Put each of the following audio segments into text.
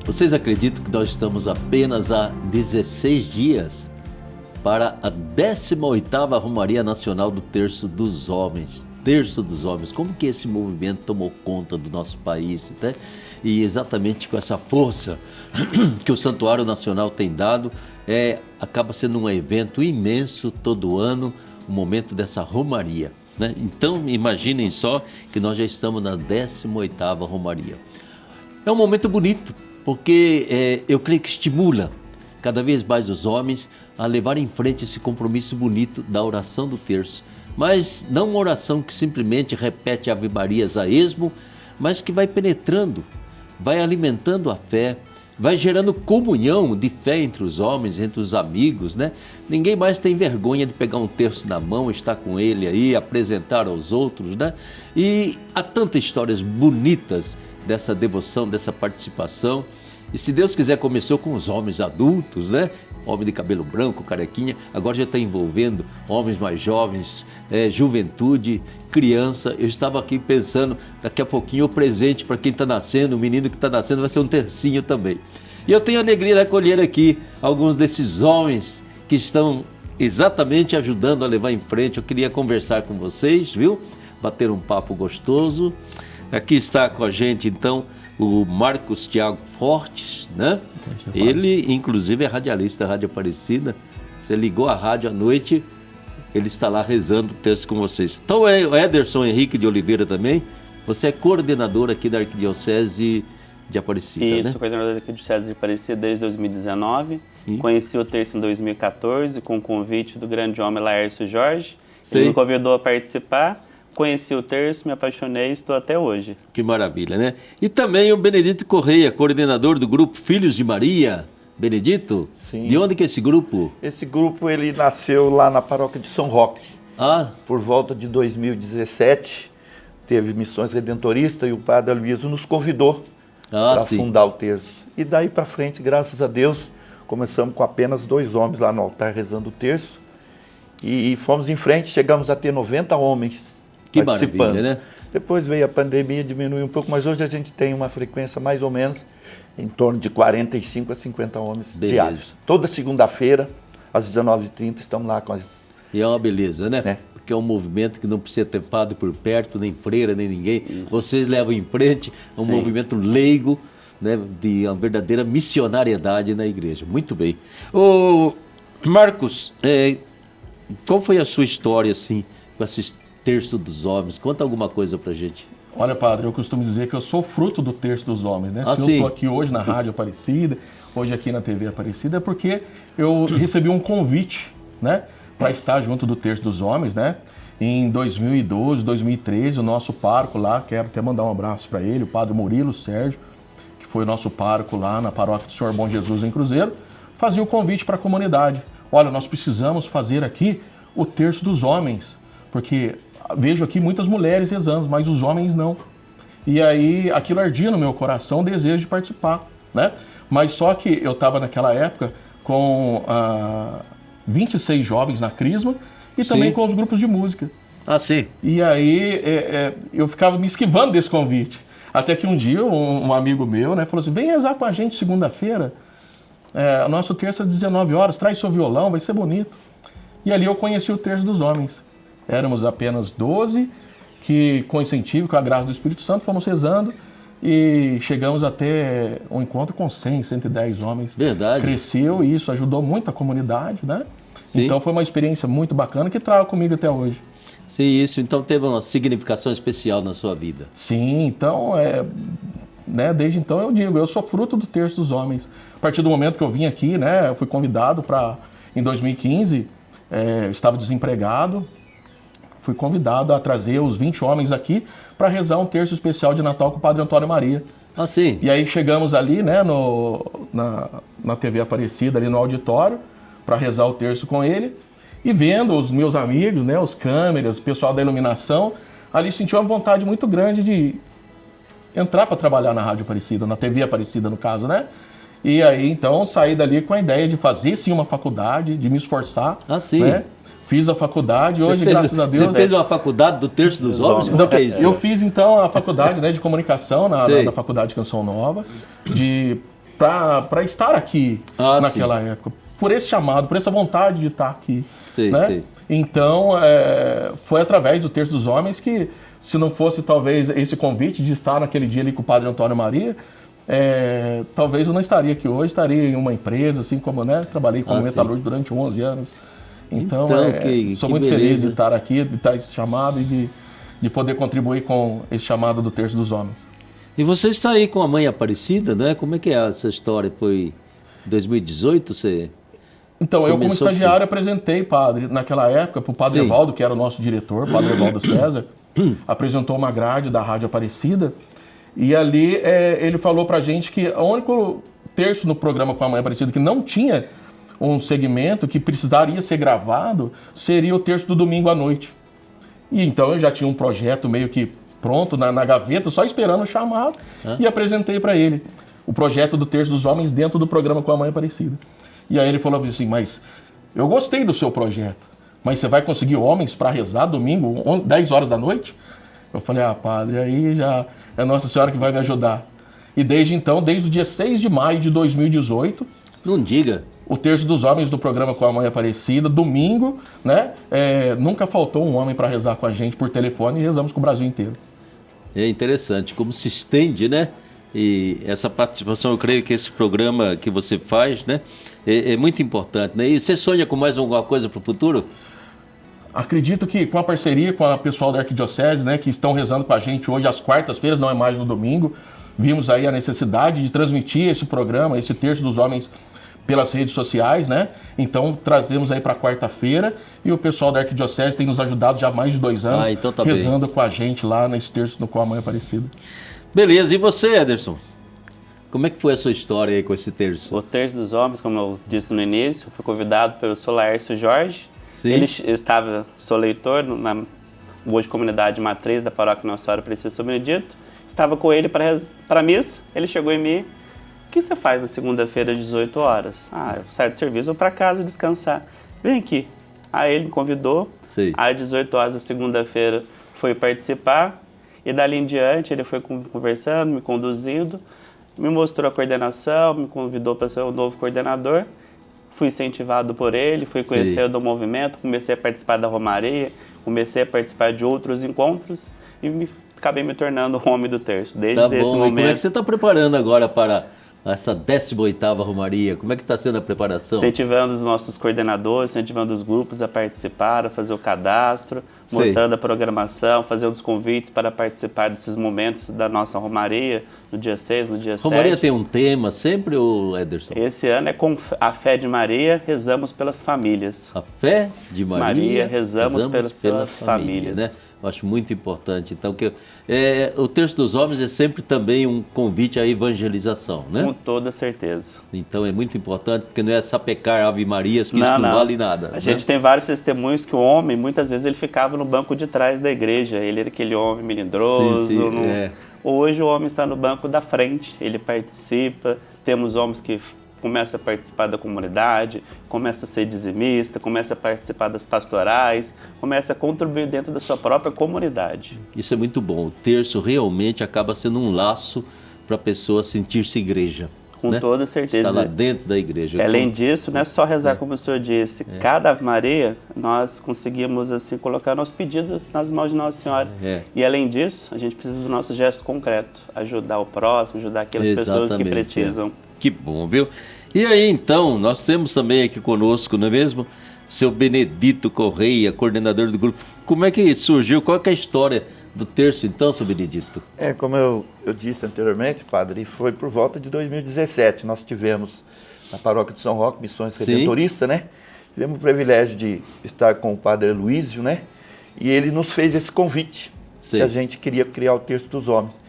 Vocês acreditam que nós estamos apenas há 16 dias para a 18ª Romaria Nacional do Terço dos Homens? Terço dos Homens. Como que esse movimento tomou conta do nosso país, né? E exatamente com essa força que o Santuário Nacional tem dado, acaba sendo um evento imenso todo ano, o momento dessa Romaria, né? Então, imaginem só que nós já estamos na 18ª Romaria. É um momento bonito, porque eu creio que estimula cada vez mais os homens a levar em frente esse compromisso bonito da oração do terço. Mas não uma oração que simplesmente repete Ave Marias a esmo, mas que vai penetrando, vai alimentando a fé, vai gerando comunhão de fé entre os homens, entre os amigos, né? Ninguém mais tem vergonha de pegar um terço na mão, estar com ele aí, apresentar aos outros, né? E há tantas histórias bonitas dessa devoção, dessa participação. E se Deus quiser, começou com os homens adultos, né? Homem de cabelo branco, carequinha, agora já está envolvendo homens mais jovens, juventude, criança. Eu estava aqui pensando, daqui a pouquinho o presente para quem está nascendo, o menino que está nascendo vai ser um tercinho também. E eu tenho a alegria de acolher aqui alguns desses homens que estão exatamente ajudando a levar em frente. Eu queria conversar com vocês, viu? Bater um papo gostoso. Aqui está com a gente, então, o Marcos Thiago Fortes, né? Ele, inclusive, é radialista da Rádio Aparecida. Você ligou a rádio à noite, ele está lá rezando o texto com vocês. Então, é o Ederson Henrique de Oliveira também. Você é coordenador aqui da Arquidiocese de Aparecida, né? Isso, coordenador da Arquidiocese de Aparecida desde 2019. Conheci o terço em 2014 com o convite do grande homem Laércio Jorge. Ele me convidou a participar. Conheci o terço, me apaixonei e estou até hoje. Que maravilha, né? E também o Benedito Correia, coordenador do grupo Filhos de Maria. Benedito, Sim. De onde que é esse grupo? Esse grupo ele nasceu lá na paróquia de São Roque. Por volta de 2017, teve missões redentoristas e o padre Aloysio nos convidou para fundar o terço. E daí para frente, graças a Deus, começamos com apenas 2 homens lá no altar rezando o terço. E fomos em frente, chegamos a ter 90 homens. Que maravilha, né? Depois veio a pandemia, diminuiu um pouco, mas hoje a gente tem uma frequência mais ou menos em torno de 45 a 50 homens diários. Toda segunda-feira, às 19h30, estamos lá com as... E é uma beleza, né? Porque é um movimento que não precisa ter padre por perto, nem freira, nem ninguém. Vocês levam em frente, é um movimento leigo, né? De uma verdadeira missionariedade na igreja. Muito bem. Ô, Marcos, qual foi a sua história, assim, com esses Terço dos Homens? Conta alguma coisa pra gente. Olha, padre, eu costumo dizer que eu sou fruto do Terço dos Homens, né? Se eu estou aqui hoje na Rádio Aparecida, hoje aqui na TV Aparecida, é porque eu recebi um convite, né? Para estar junto do Terço dos Homens, né? Em 2012, 2013, o nosso pároco lá, quero até mandar um abraço para ele, o padre Murilo Sérgio, que foi o nosso pároco lá na paróquia do Senhor Bom Jesus em Cruzeiro, fazia o convite para a comunidade. Olha, nós precisamos fazer aqui o Terço dos Homens, porque vejo aqui muitas mulheres rezando, mas os homens não. E aí aquilo ardia no meu coração, o desejo de participar, né? Mas só que eu estava naquela época com 26 jovens na Crisma e também com os grupos de música. E aí eu ficava me esquivando desse convite. Até que um dia um amigo meu, né, falou assim, vem rezar com a gente segunda-feira, o nosso terço às 19 horas, traz seu violão, vai ser bonito. E ali eu conheci o Terço dos Homens. Éramos apenas 12, que com incentivo, com a graça do Espírito Santo, fomos rezando e chegamos até um encontro com 100, 110 homens. Verdade. Cresceu e isso ajudou muito a comunidade, né? Então foi uma experiência muito bacana que trago comigo até hoje. Sim, isso. Então teve uma significação especial na sua vida. Sim, então, né, desde então eu digo, eu sou fruto do Terço dos Homens. A partir do momento que eu vim aqui, né, eu fui convidado para, em 2015, eu estava desempregado, fui convidado a trazer os 20 homens aqui para rezar um terço especial de Natal com o Padre Antônio Maria. E aí chegamos ali, né, na TV Aparecida, ali no auditório, para rezar o terço com ele, e vendo os meus amigos, né, os câmeras, o pessoal da iluminação, ali senti uma vontade muito grande de entrar para trabalhar na Rádio Aparecida, na TV Aparecida no caso, né? E aí então saí dali com a ideia de fazer sim uma faculdade, de me esforçar, né? Fiz a faculdade, hoje, graças a Deus... Você fez uma faculdade do Terço dos Homens? Como que é isso? Eu fiz, então, a faculdade, né, de comunicação na Faculdade de Canção Nova, de para estar aqui naquela época. Por esse chamado, por essa vontade de estar aqui. Né? Então, foi através do Terço dos Homens que, se não fosse talvez esse convite de estar naquele dia ali com o Padre Antônio Maria, talvez eu não estaria aqui hoje, estaria em uma empresa, assim como, né, trabalhei como metalúrgico durante 11 anos. Então sou muito feliz de estar aqui, de estar esse chamado e de poder contribuir com esse chamado do Terço dos Homens. E você está aí com a Mãe Aparecida, né? Como é que é essa história? Foi em 2018 você... Então, eu como estagiário apresentei, padre, naquela época, para o Padre Evaldo, que era o nosso diretor, Padre Evaldo César, apresentou uma grade da Rádio Aparecida, e ali ele falou para a gente que o único terço no programa com a Mãe Aparecida que não tinha um segmento que precisaria ser gravado seria o terço do domingo à noite. E então eu já tinha um projeto meio que pronto na gaveta, só esperando o chamado, e apresentei para ele o projeto do Terço dos Homens dentro do programa com a Mãe Aparecida. E aí ele falou assim, mas eu gostei do seu projeto, mas você vai conseguir homens para rezar domingo, 10 horas da noite? Eu falei, padre, aí já é Nossa Senhora que vai me ajudar. E desde então, desde o dia 6 de maio de 2018... Não diga. O Terço dos Homens do programa com a Mãe Aparecida, domingo, né? Nunca faltou um homem para rezar com a gente por telefone e rezamos com o Brasil inteiro. É interessante como se estende, né? E essa participação, eu creio que esse programa que você faz, né? É muito importante, né? E você sonha com mais alguma coisa para o futuro? Acredito que com a parceria com a pessoal da Arquidiocese, né? Que estão rezando com a gente hoje às quartas-feiras, não é mais no domingo. Vimos aí a necessidade de transmitir esse programa, esse Terço dos Homens, pelas redes sociais, né? Então trazemos aí para quarta-feira e o pessoal da Arquidiocese tem nos ajudado já há mais de 2 anos, então tá rezando bem com a gente lá nesse terço com a Mãe Aparecida. Beleza, e você, Ederson? Como é que foi a sua história aí com esse terço? O Terço dos Homens, como eu disse no início, fui convidado pelo Laércio Jorge. Sim. Sou leitor na hoje comunidade matriz da paróquia Nossa Senhora Aparecida São Benedito. Estava com ele para a missa, ele chegou em mim. O que você faz na segunda-feira às 18 horas? Eu saio do serviço, vou para casa descansar. Vem aqui. Aí ele me convidou. Sim. Às 18 horas da segunda-feira foi participar. E dali em diante ele foi conversando, me conduzindo, me mostrou a coordenação, me convidou para ser o novo coordenador. Fui incentivado por ele, fui conhecendo o movimento, comecei a participar da Romaria, comecei a participar de outros encontros e acabei me tornando o homem do terço. Desde esse momento. E como é que você está preparando agora para essa 18ª Romaria? Como é que está sendo a preparação? Incentivando os nossos coordenadores, incentivando os grupos a participar, a fazer o cadastro, mostrando a programação, fazendo os convites para participar desses momentos da nossa Romaria, no dia 6, no dia 7. Romaria tem um tema sempre, ou Ederson? Esse ano é com a fé de Maria, rezamos pelas famílias. A fé de Maria, rezamos pelas famílias. Né? Eu acho muito importante. Então, o Terço dos Homens é sempre também um convite à evangelização, né? Com toda certeza. Então é muito importante, porque não é sapecar Ave Marias, que isso não vale nada. A gente tem vários testemunhos que o homem, muitas vezes, ele ficava no banco de trás da igreja. Ele era aquele homem melindroso. Hoje o homem está no banco da frente, ele participa. Temos homens que começa a participar da comunidade, começa a ser dizimista, começa a participar das pastorais, começa a contribuir dentro da sua própria comunidade. Isso é muito bom. O terço realmente acaba sendo um laço para a pessoa sentir-se igreja. Com toda certeza. Está lá dentro da igreja. Além disso, não é só rezar como o senhor disse. Cada Ave Maria, nós conseguimos assim, colocar nosso pedido nas mãos de Nossa Senhora. E além disso, a gente precisa do nosso gesto concreto. Ajudar o próximo, ajudar aquelas pessoas que precisam. Que bom, viu? E aí, então, nós temos também aqui conosco, não é mesmo? Seu Benedito Correia, coordenador do grupo. Como é que surgiu? Qual é a história do terço, então, seu Benedito? Como eu disse anteriormente, padre, foi por volta de 2017. Nós tivemos na paróquia de São Roque, Missões Redentoristas, né? Tivemos o privilégio de estar com o padre Luísio, né? E ele nos fez esse convite, se a gente queria criar o Terço dos Homens.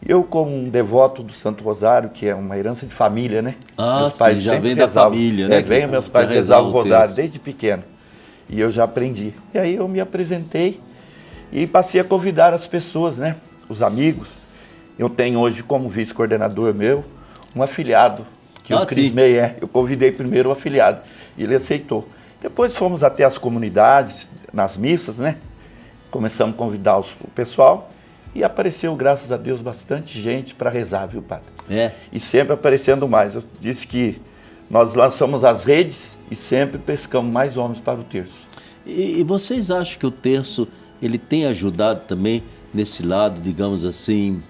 Eu, como um devoto do Santo Rosário, que é uma herança de família, né? Meus pais já vem da família, né? Meus pais rezavam o Rosário desde pequeno. E eu já aprendi. E aí eu me apresentei e passei a convidar as pessoas, né? Os amigos. Eu tenho hoje como vice-coordenador meu um afiliado, que o Cris Meyer. Eu convidei primeiro o afiliado e ele aceitou. Depois fomos até as comunidades, nas missas, né? Começamos a convidar o pessoal. E apareceu, graças a Deus, bastante gente para rezar, viu, padre? E sempre aparecendo mais. Eu disse que nós lançamos as redes e sempre pescamos mais homens para o terço. E vocês acham que o terço ele tem ajudado também nesse lado, digamos assim,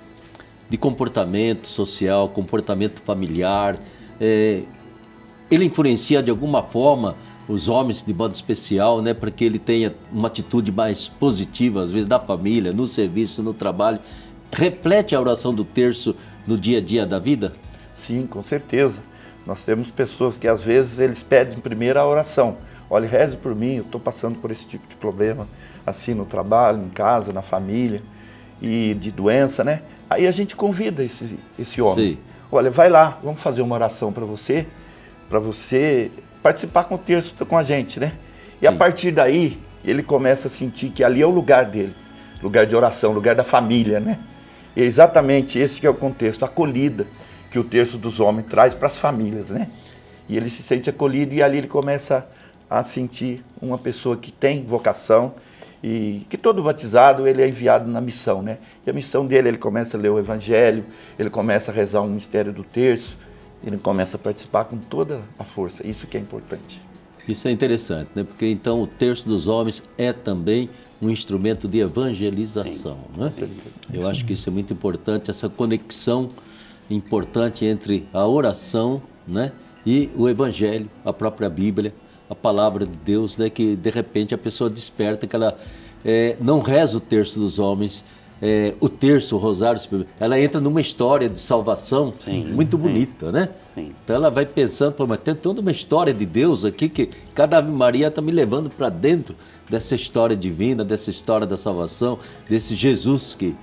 de comportamento social, comportamento familiar? Ele influencia de alguma forma os homens de modo especial, né, para que ele tenha uma atitude mais positiva, às vezes na família, no serviço, no trabalho? Reflete a oração do terço no dia a dia da vida? Sim, com certeza. Nós temos pessoas que às vezes eles pedem primeiro a oração. Olha, reze por mim, eu estou passando por esse tipo de problema, assim, no trabalho, em casa, na família, e de doença, né? Aí a gente convida esse homem. Sim. Olha, vai lá, vamos fazer uma oração para você participar com o terço com a gente, né? E a partir daí, ele começa a sentir que ali é o lugar dele, lugar de oração, lugar da família, né? E é exatamente esse que é o contexto, a acolhida que o terço dos homens traz para as famílias, né? E ele se sente acolhido e ali ele começa a sentir uma pessoa que tem vocação e que todo batizado ele é enviado na missão, né? E a missão dele, ele começa a ler o Evangelho, ele começa a rezar um mistério do terço, ele começa a participar com toda a força, isso que é importante. Isso é interessante, né? Porque então o terço dos homens é também um instrumento de evangelização, né? Eu acho que isso é muito importante, essa conexão importante entre a oração, né, e o Evangelho, a própria Bíblia, a palavra de Deus, né, que de repente a pessoa desperta que ela não reza o terço dos homens, o terço, o rosário, ela entra numa história de salvação muito bonita, né? Sim. Então ela vai pensando, pô, mas tem toda uma história de Deus aqui que cada Ave Maria está me levando para dentro dessa história divina, dessa história da salvação, desse Jesus que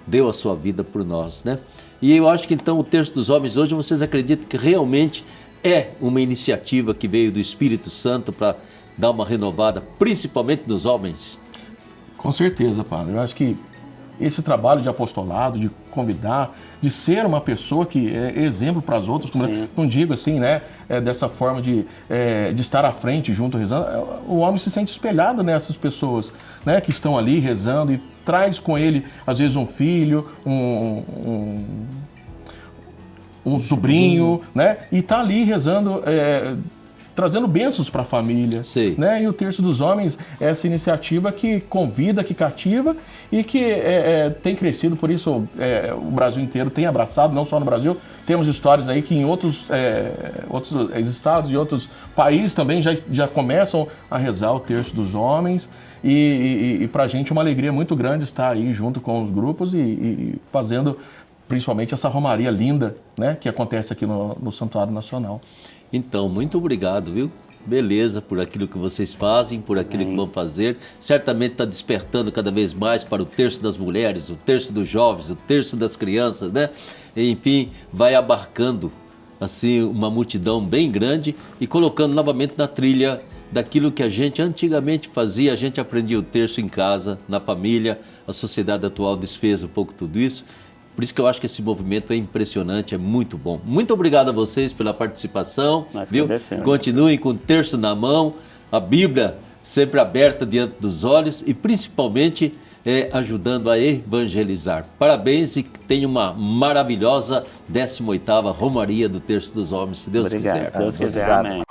deu a sua vida por nós, né? E eu acho que então o terço dos homens hoje, vocês acreditam que realmente é uma iniciativa que veio do Espírito Santo para dar uma renovada, principalmente nos homens? Com certeza, padre. Eu acho que esse trabalho de apostolado, de convidar, de ser uma pessoa que é exemplo para as outras, como não digo assim, né, dessa forma de estar à frente junto rezando, o homem se sente espelhado nessas pessoas, né, que estão ali rezando e traz com ele, às vezes, um filho, um sobrinho, né, e está ali rezando, trazendo bênçãos para a família, né? E o Terço dos Homens é essa iniciativa que convida, que cativa e que tem crescido, por isso o Brasil inteiro tem abraçado, não só no Brasil, temos histórias aí que em outros estados e outros países também já começam a rezar o Terço dos Homens e para a gente é uma alegria muito grande estar aí junto com os grupos e fazendo principalmente essa romaria linda, né, que acontece aqui no Santuário Nacional. Então, muito obrigado, viu? Beleza, por aquilo que vocês fazem, por aquilo que vão fazer. Certamente está despertando cada vez mais para o terço das mulheres, o terço dos jovens, o terço das crianças, né? E, enfim, vai abarcando assim uma multidão bem grande e colocando novamente na trilha daquilo que a gente antigamente fazia. A gente aprendia o terço em casa, na família. A sociedade atual desfez um pouco tudo isso. Por isso que eu acho que esse movimento é impressionante, é muito bom. Muito obrigado a vocês pela participação. Nós agradecemos. Continuem com o terço na mão, a Bíblia sempre aberta diante dos olhos e principalmente ajudando a evangelizar. Parabéns e tenha uma maravilhosa 18ª Romaria do Terço dos Homens, se Deus quiser. Se Deus quiser, amém.